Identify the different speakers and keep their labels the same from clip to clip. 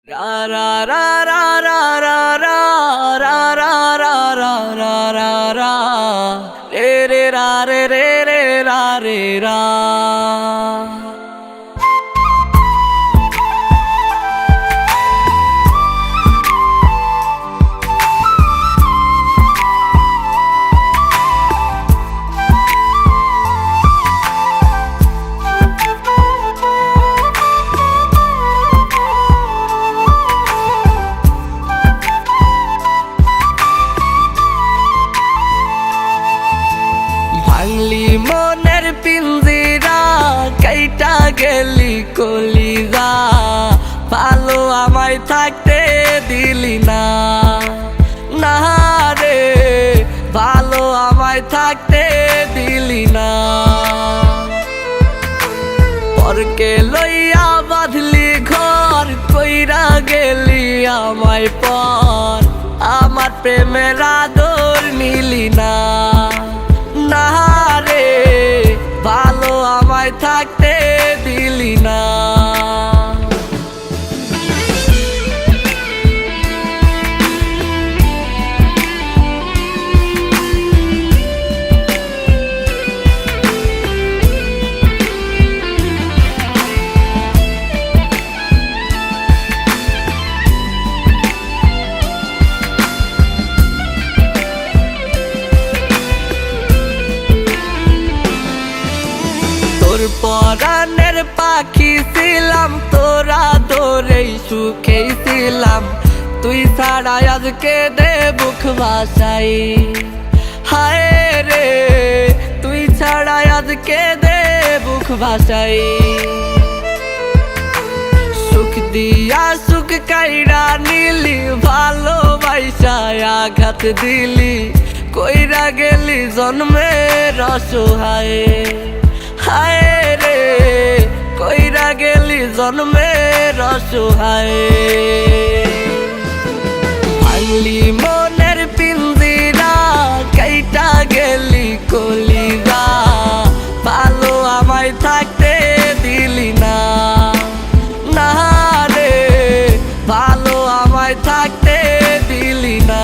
Speaker 1: রা রা রা রা রা রা রা রা রা রা রা রা রা রা রে রে রা রে রে রে রা রে রা। ভাঙলি মনের পিঞ্জিরা কাইটা গেলি কলিজা, ভালো আমায় থাকতে দিলি না, না রে ভালো আমায় থাকতে দিলি না। পরকে লইয়া বাঁধলি ঘর, কইরা গেলি আমায় পর, আমার প্রেমের আদর নিলি না, না রে ভালো আমায় থাকতে দিলি না। পরাণের পাখি ছিলাম, তোরা দৌড়েই সুখেই ছিলাম, তুই ছাড়া আজকে দে বুক ভাসাই, হায় রে তুই ছাড়া আজকে দে বুক ভাসাই। সুখ দিয়া সুখ কাইরা নিলি, ভালোবাসায় আঘাত দিলি, কইরা গেলি জন্মের অসহায়, হায় রে কইরা গেলি জন্মের অসহায়। ভাঙলি মনের পিঞ্জিরা কাইটা গেলি কলিজা, ভালো আমায় থাকতে দিলি না, না রে ভালো আমায় থাকতে দিলি না।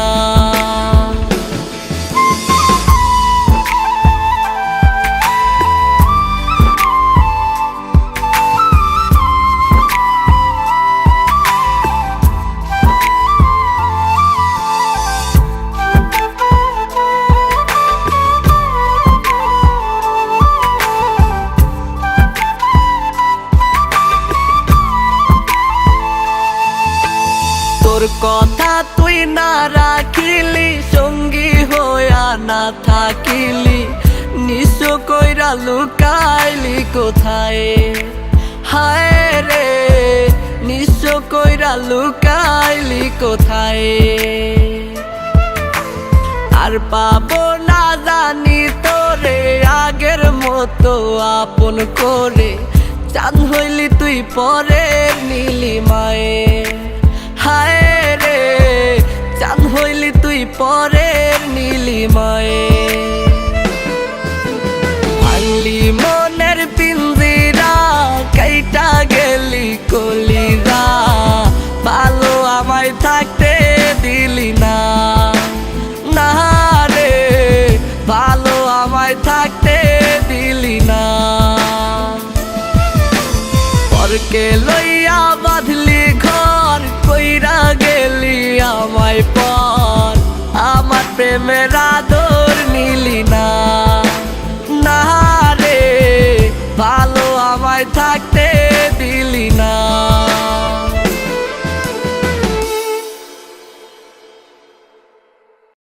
Speaker 1: তোর কথা তুই না রাখিলি, সঙ্গী হইয়া না থাকিলি, নিঃস কইরা লুকাইলি কোথায়, হায় রে নিঃস কইরা লুকাইলি কোথায়। আর পাবো না জানি তোরে আগের মতো আপন করে, চাঁদ হইলি তুই পরের নীলিমায়, হায় রে চাঁদ হইলি তুই পরের নীলিমায়। ভাঙলি মনের পিঞ্জিরা কাইটা গেলি কলিজা, ভালো আমায় থাকতে দিলি না, না রে ভালো আমায় থাকতে দিলি না। পরকে লইয়া বাঁধলি ঘর, কইরা গেলি আমায় পর, আমার প্রেমের আদর নিলি না।